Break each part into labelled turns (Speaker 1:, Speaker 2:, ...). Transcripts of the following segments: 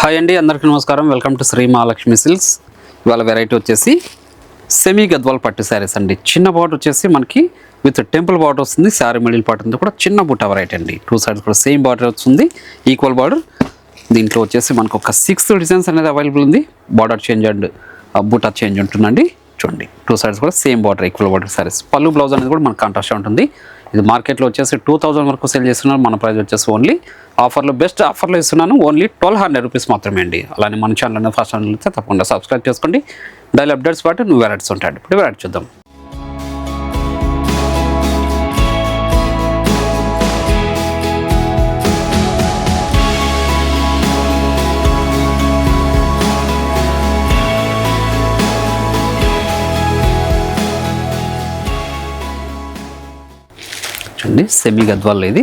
Speaker 1: Hi అండి, అందరికీ నమస్కారం. Welcome to Sri Mahalakshmi Silks. ఇవాళ వెరైటీ వచ్చేసి సెమీ గద్వాల్ పట్టు శారీస్ అండి. చిన్న బార్డర్ వచ్చేసి మనకి విత్ టెంపుల్ బార్డర్ వస్తుంది. శారీ మిడిల్ పార్ట్ అంతా కూడా చిన్న బుట్ట వెరైటీ అండి. టూ సైడ్స్ కూడా సేమ్ బార్డర్ వస్తుంది, ఈక్వల్ బార్డర్. దీంట్లో వచ్చేసి మనకు ఒక 6 డిజైన్స్ అనేది అవైలబుల్ ఉంది. బార్డర్ చేంజ్ అండ్ బుట్ట చేంజ్ ఉంటుందండి. చూడండి, టూ సైడ్స్ కూడా same border, equal border saris. పళ్ళు బ్లౌజ్ అనేది కూడా మనకు కాంట్రాస్ట్ ఉంటుంది. ఇది మార్కెట్లో వచ్చేసి 2000 వరకు సేల్ చేస్తున్నారు. మన ప్రైస్ వచ్చేసి ఓన్లీ ఆఫర్లో, బెస్ట్ ఆఫర్లో ఇస్తున్నాను. ఓన్లీ 1200 రూపీస్ మాత్రమే అండి. అలానే మన ఛానల్ ఫస్ట్ ఛానల్ అయితే తప్పకుండా సబ్స్క్రైబ్ చేసుకోండి. డైలీ అప్డేట్స్ పాటు నువ్వు వెరైటీస్ ఉంటాయి. ఇప్పుడు వెరైటీ చూద్దాం. చూడండి, సెమీ గద్వాల్ ఇది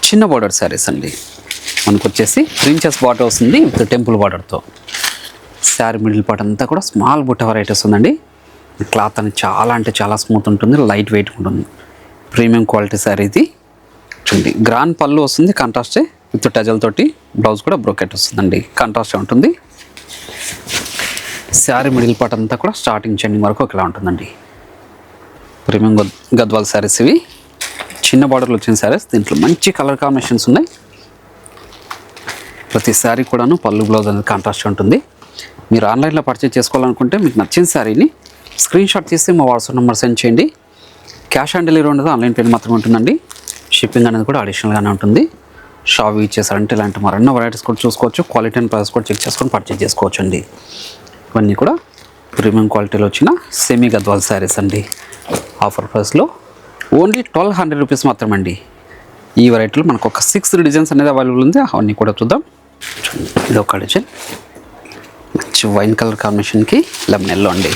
Speaker 1: చిన్న బార్డర్ శారీస్ అండి. మనకు వచ్చేసి ప్రిన్సెస్ బార్డర్ వస్తుంది విత్ టెంపుల్ బార్డర్తో. శారీ మిడిల్ పార్ట్ అంతా కూడా స్మాల్ బుట్ట వెరైటీ వస్తుందండి. క్లాత్ అనేది చాలా అంటే చాలా స్మూత్ ఉంటుంది, లైట్ వెయిట్ ఉంటుంది. ప్రీమియం క్వాలిటీ శారీ ఇది. చూడండి, గ్రాండ్ పళ్ళు వస్తుంది కాంట్రాస్టే విత్ టజల్ తోటి. బ్లౌజ్ కూడా బ్రోకెట్ వస్తుందండి, కాంట్రాస్టే ఉంటుంది. శారీ మిడిల్ పార్ట్ అంతా కూడా స్టార్టింగ్ చెండింగ్ వరకు ఒకలా ఉంటుందండి. ప్రీమియం గద్వాల్ శారీస్ ఇవి. చిన్న బార్డర్లో వచ్చిన శారీస్. దీంట్లో మంచి కలర్ కాంబినేషన్స్ ఉన్నాయి. ప్రతి శారీ కూడాను పళ్ళు బ్లౌజ్ అనేది కాంట్రాస్ట్ ఉంటుంది. మీరు ఆన్లైన్లో పర్చేజ్ చేసుకోవాలనుకుంటే మీకు నచ్చిన శారీని స్క్రీన్ షాట్ తీసి మా వాట్సాప్ నెంబర్ సెండ్ చేయండి. క్యాష్ ఆన్ డెలివరీ ఉండదు, ఆన్లైన్ పేమెంట్ మాత్రమే ఉంటుందండి. షిప్పింగ్ అనేది కూడా అడిషనల్గానే ఉంటుంది. షాప్ ఇచ్చేసారంటే ఇలాంటి మరెన్నో వెరైటీస్ కూడా చూసుకోవచ్చు. క్వాలిటీ అండ్ ప్రైస్ కూడా చెక్ చేసుకొని పర్చేజ్ చేసుకోవచ్చు అండి. ఇవన్నీ కూడా ప్రీమియం క్వాలిటీలో వచ్చిన సెమీ గద్వాల్ శారీస్ అండి. ఆఫర్ ప్రైస్లో ఓన్లీ 1200 రూపీస్ మాత్రమే అండి. ఈ వెరైటీలో మనకు ఒక 6 డిజైన్స్ అనేది అవైలబుల్ ఉంది. అవన్నీ కూడా చూద్దాం. ఇది ఒక డిజైన్, మంచి వైన్ కలర్ కాంబినేషన్కి లెమన్ ఎల్లో అండి.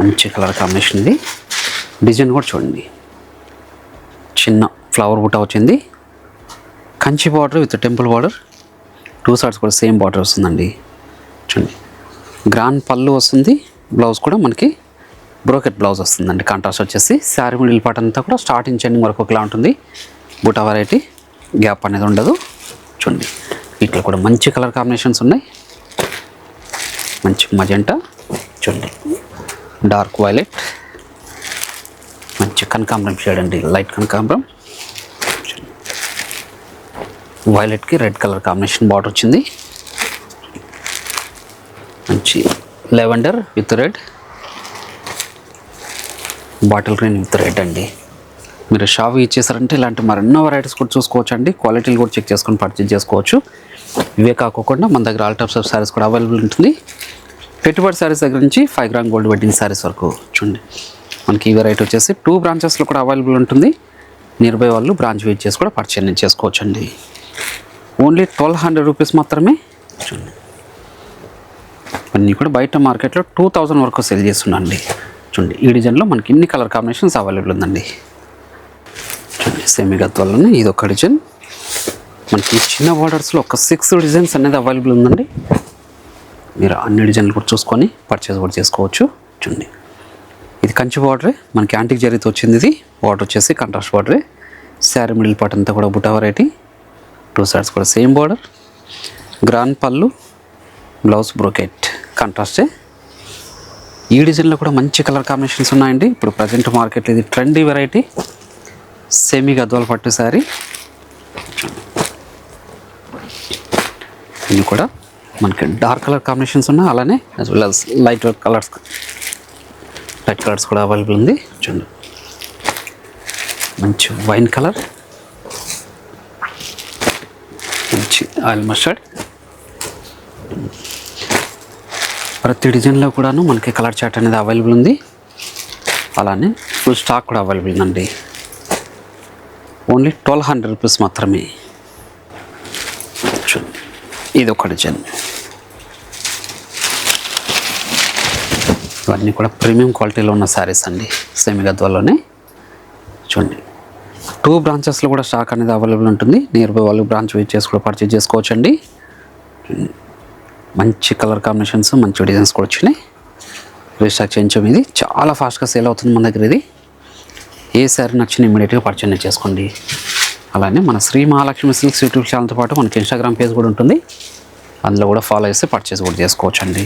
Speaker 1: మంచి కలర్ కాంబినేషన్ ఇది. డిజైన్ కూడా చూడండి, చిన్న ఫ్లవర్ బుట్ట వచ్చింది. Kanchi border with temple border. Two sides కూడా సేమ్ బార్డర్ వస్తుందండి. చూడండి, గ్రాండ్ పళ్ళు వస్తుంది. బ్లౌజ్ కూడా మనకి బ్రోకెట్ బ్లౌజ్ వస్తుందండి. కాంట్రాస్ట్ వచ్చేసి శారీ మిడిల్ పార్ట్ అంతా కూడా స్టార్టింగ్ చెండింగ్ వరకు ఒకలా ఉంటుంది. బుటా వెరైటీ, గ్యాప్ అనేది ఉండదు. చూడండి, వీటిలో కూడా మంచి కలర్ కాంబినేషన్స్ ఉన్నాయి. మంచి మజెంటా, చూడండి డార్క్ వైలెట్, మంచి కనకాంబరం షేడ్ అండి, లైట్ కనకాంబరం. వైలెట్కి రెడ్ కలర్ కాంబినేషన్ బార్డర్ వచ్చింది. మంచి lavender with red, bottle green with red అండి. మీరు షాప్ ఇచ్చేసారంటే ఇలాంటి మరెన్నో వెరైటీస్ కూడా చూసుకోవచ్చు అండి. క్వాలిటీలు కూడా చెక్ చేసుకొని పర్చేజ్ చేసుకోవచ్చు. ఇవే కాకుండా మన దగ్గర ఆల్ టైప్స్ ఆఫ్ శారీస్ కూడా అవైలబుల్ ఉంటుంది. పెట్టుబడి శారీస్ దగ్గర నుంచి 5 గ్రామ్ గోల్డ్ వెడ్డింగ్ శారీస్ వరకు. చూడండి, మనకి ఈ వెరైటీ వచ్చేసి 2 బ్రాంచెస్లో కూడా అవైలబుల్ ఉంటుంది. నియర్ బై వాళ్ళు బ్రాంచ్ విజిట్ చేసి కూడా పర్చేజ్ చేసుకోవచ్చు అండి. ఓన్లీ 1200 రూపీస్ మాత్రమే. చూడండి, అన్నీ కూడా బయట మార్కెట్లో 2000 వరకు సేల్ చేస్తున్నాండి. చూడండి, ఈ డిజైన్లో మనకి ఇన్ని కలర్ కాంబినేషన్స్ అవైలబుల్ ఉందండి. చూడండి, సెమీ గద్వాల్లోనే ఇది ఒక డిజైన్. మనకి చిన్న బార్డర్స్లో ఒక 6 డిజైన్స్ అనేది అవైలబుల్ ఉందండి. మీరు అన్ని డిజైన్లు కూడా చూసుకొని పర్చేస్ కూడా చేసుకోవచ్చు. చూడండి, ఇది కంచి బార్డరే, మనకి యాంటిక్ జరీతో వచ్చింది. ఇది బార్డర్ వచ్చేసి కాంట్రాస్ట్ బార్డరే. శారీ మిడిల్ పార్ట్ అంతా కూడా బుటా వెరైటీ. టూ సైడ్స్ కూడా సేమ్ బార్డర్. గ్రాండ్ పళ్ళు, బ్లౌజ్ బ్రోకెట్ కాంట్రాస్టే. ఈ డిజైన్లో కూడా మంచి కలర్ కాంబినేషన్స్ ఉన్నాయండి. ఇప్పుడు ప్రజెంట్ మార్కెట్లో ఇది ట్రెండీ వెరైటీ సెమీ గద్వాల్ పట్టు శారీ. ఇవి కూడా మనకి డార్క్ కలర్ కాంబినేషన్స్ ఉన్నాయి, అలానే as well as light colours కూడా అవైలబుల్ ఉంది. చూడండి, మంచి వైన్ కలర్, మంచి ఆయిల్ మస్టర్డ్. ప్రతి డిజైన్లో కూడాను మనకి కలర్ చార్ట్ అనేది అవైలబుల్ ఉంది. అలానే ఫుల్ స్టాక్ కూడా అవైలబుల్ ఉందండి. ఓన్లీ 1200 రూపీస్ మాత్రమే. ఇది ఒక డిజైన్. ఇవన్నీ కూడా ప్రీమియం క్వాలిటీలో ఉన్న శారీస్ అండి, సెమీ గద్వాల్లోనే. చూడండి, 2 బ్రాంచెస్లో కూడా స్టాక్ అనేది అవైలబుల్ ఉంటుంది. నియర్ బై వాళ్ళు బ్రాంచ్ విజిట్ చేసి కూడా పర్చేజ్ చేసుకోవచ్చు అండి. మంచి కలర్ కాంబినేషన్స్, మంచి డిజైన్స్ కూడా వచ్చినాయి. రీస్టాక్ చేయించాం. ఇది చాలా ఫాస్ట్గా సేల్ అవుతుంది మన దగ్గర. ఇది ఏ శారీ నచ్చిన ఇమీడియట్గా పర్చేజ్ చేసుకోండి. అలానే మన శ్రీ మహాలక్ష్మి సిల్క్స్ యూట్యూబ్ ఛానల్తో పాటు మనకి ఇన్స్టాగ్రామ్ పేజ్ కూడా ఉంటుంది, అందులో కూడా ఫాలో చేస్తే పర్చేస్ కూడా చేసుకోవచ్చండి.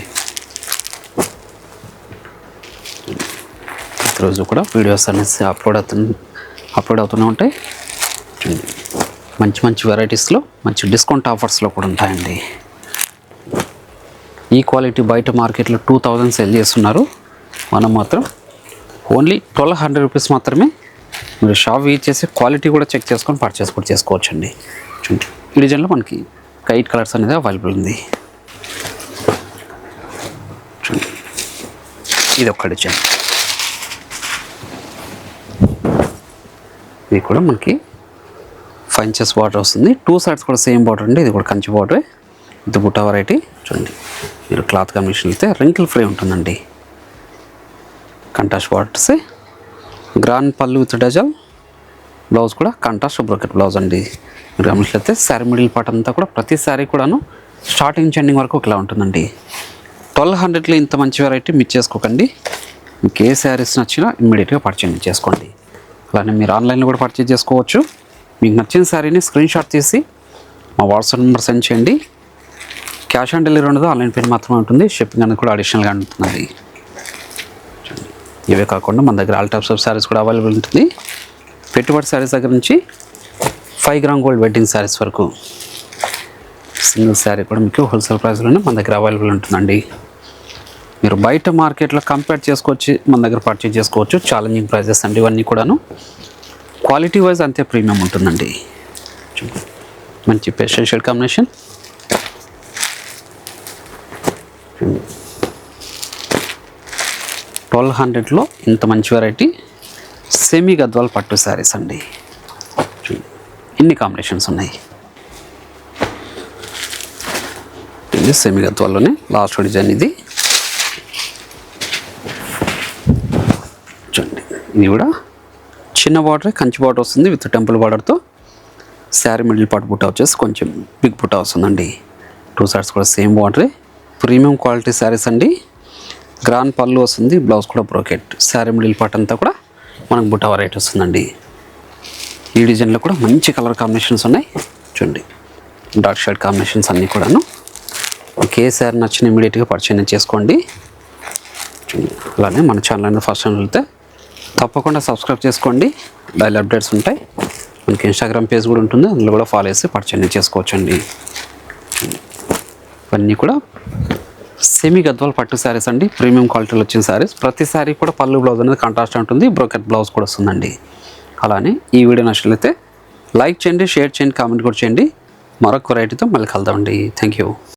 Speaker 1: ప్రతిరోజు కూడా వీడియోస్ అనేసి అప్లోడ్ అవుతూనే ఉంటాయి. మంచి మంచి వెరైటీస్లో మంచి డిస్కౌంట్ ఆఫర్స్లో కూడా ఉంటాయండి. ఈ క్వాలిటీ బయట మార్కెట్లో 2000 సెల్ చేస్తున్నారు, మనం మాత్రం ఓన్లీ 1200 రూపీస్ మాత్రమే. మీరు షాప్ విజిట్ చేసి క్వాలిటీ కూడా చెక్ చేసుకొని పర్చేస్ కూడా చేసుకోవచ్చండి. చూడండి, ఈ డిజైన్లో మనకి 8 కలర్స్ అనేది అవైలబుల్ ఉంది. చూడండి, ఇది ఒక్క డిజైన్. ఇది కూడా మనకి 5 ఇంచెస్ బార్డర్ వస్తుంది. 2 సైడ్స్ కూడా సేమ్ బార్డర్ అండి. ఇది కూడా కంచి బార్డరే. ఇది బుట్ట వెరైటీ. చూడండి, మీరు క్లాత్ కాంబినేషన్ అయితే రింకిల్ ఫ్రీ ఉంటుందండి. కంటాస్ట్ బార్డర్స్, గ్రాండ్ పళ్ళు విత్ డజల్, బ్లౌజ్ కూడా కంటాస్ట్ బ్రోకెట్ బ్లౌజ్ అండి. మీరు గమనించినట్లయితే శారీ మిడిల్ పార్ట్ అంతా కూడా ప్రతి శారీ కూడాను స్టార్టింగ్ ఎండింగ్ వరకు ఇలా ఉంటుందండి. 1200లో ఇంత మంచి వెరైటీ మిస్ చేసుకోకండి. మీకు ఏ శారీస్ నచ్చినా ఇమ్మీడియట్గా పర్చేజ్ చేసుకోండి. అలానే మీరు ఆన్లైన్లో కూడా పర్చేజ్ చేసుకోవచ్చు. మీకు నచ్చిన శారీని స్క్రీన్ షాట్ తీసి మా వాట్సాప్ నెంబర్ సెండ్ చేయండి. క్యాష్ ఆన్ డెలివరీ ఉండదు, ఆన్లైన్ పేమెంట్ మాత్రమే ఉంటుంది. షిప్పింగ్ అనేది కూడా అడిషనల్గా ఉంటుందండి. ఇవే కాకుండా మన దగ్గర ఆల్ టైప్స్ ఆఫ్ శారీస్ కూడా అవైలబుల్ ఉంటుంది. పెట్టుబడి శారీస్ దగ్గర నుంచి 5 గ్రామ్ గోల్డ్ వెడ్డింగ్ శారీస్ వరకు సింగిల్ శారీ కూడా మీకు హోల్సేల్ ప్రైస్లోనే మన దగ్గర అవైలబుల్ ఉంటుందండి. మీరు బయట మార్కెట్లో కంపేర్ చేసుకోవచ్చు, మన దగ్గర పర్చేజ్ చేసుకోవచ్చు. ఛాలెంజింగ్ ప్రైజెస్ అండి ఇవన్నీ కూడాను. క్వాలిటీ వైజ్ అంతే ప్రీమియం ఉంటుందండి. మంచి పేస్టల్ షేడ్ కాంబినేషన్. 1200లో ఇంత మంచి వెరైటీ సెమీ గద్వాల్ పట్టు శారీస్ అండి. ఇన్ని కాంబినేషన్స్ ఉన్నాయి. ఇది సెమీ గద్వాల్లోనే లాస్ట్ డిజైన్. ఇది చూడండి, ఇది కూడా చిన్న బార్డర్ కంచి బార్డర్ వస్తుంది విత్ టెంపుల్ బార్డర్తో. శారీ మిడిల్ పార్ట్ బుట్ట వచ్చేసి కొంచెం బిగ్ బుట్ట వస్తుందండి. 2 సైడ్స్ కూడా సేమ్ బార్డరే. ప్రీమియం క్వాలిటీ శారీస్ అండి. గ్రాండ్ పళ్ళు వస్తుంది, బ్లౌజ్ కూడా బ్రోకెట్. శారీ మిడిల్ పార్ట్ అంతా కూడా మనకు బుట్ట వెరైటీ వస్తుందండి. ఈ డిజైన్లో కూడా మంచి కలర్ కాంబినేషన్స్ ఉన్నాయి. చూడండి, డార్క్ షేడ్ కాంబినేషన్స్ అన్నీ కూడాను. మీకు ఏ శారీ నచ్చిన ఇమీడియట్గా పర్చేజ్ చేసుకోండి. అలానే మన ఛానల్ అనేది ఫస్ట్ టైం వెళ్తే తప్పకుండా సబ్స్క్రైబ్ చేసుకోండి. డైలీ అప్డేట్స్ ఉంటాయి. మనకి ఇన్స్టాగ్రామ్ పేజ్ కూడా ఉంటుంది, అందులో కూడా ఫాలో చేసి పర్చేజ్ చేసుకోవచ్చండి. ఇవన్నీ కూడా సెమీ గద్వాల్ పట్టు శారీస్ అండి. ప్రీమియం క్వాలిటీలో వచ్చిన శారీస్. ప్రతి శారీ కూడా పళ్ళు బ్లౌజ్ అనేది కాంట్రాస్ట్ ఉంటుంది, బ్రోకెట్ బ్లౌజ్ కూడా వస్తుందండి. అలానే ఈ వీడియో నచ్చినట్లయితే లైక్ చేయండి, షేర్ చేయండి, కామెంట్ కూడా చేయండి. మరొక వెరైటీతో మళ్ళీ కలుద్దామండి. Thank you.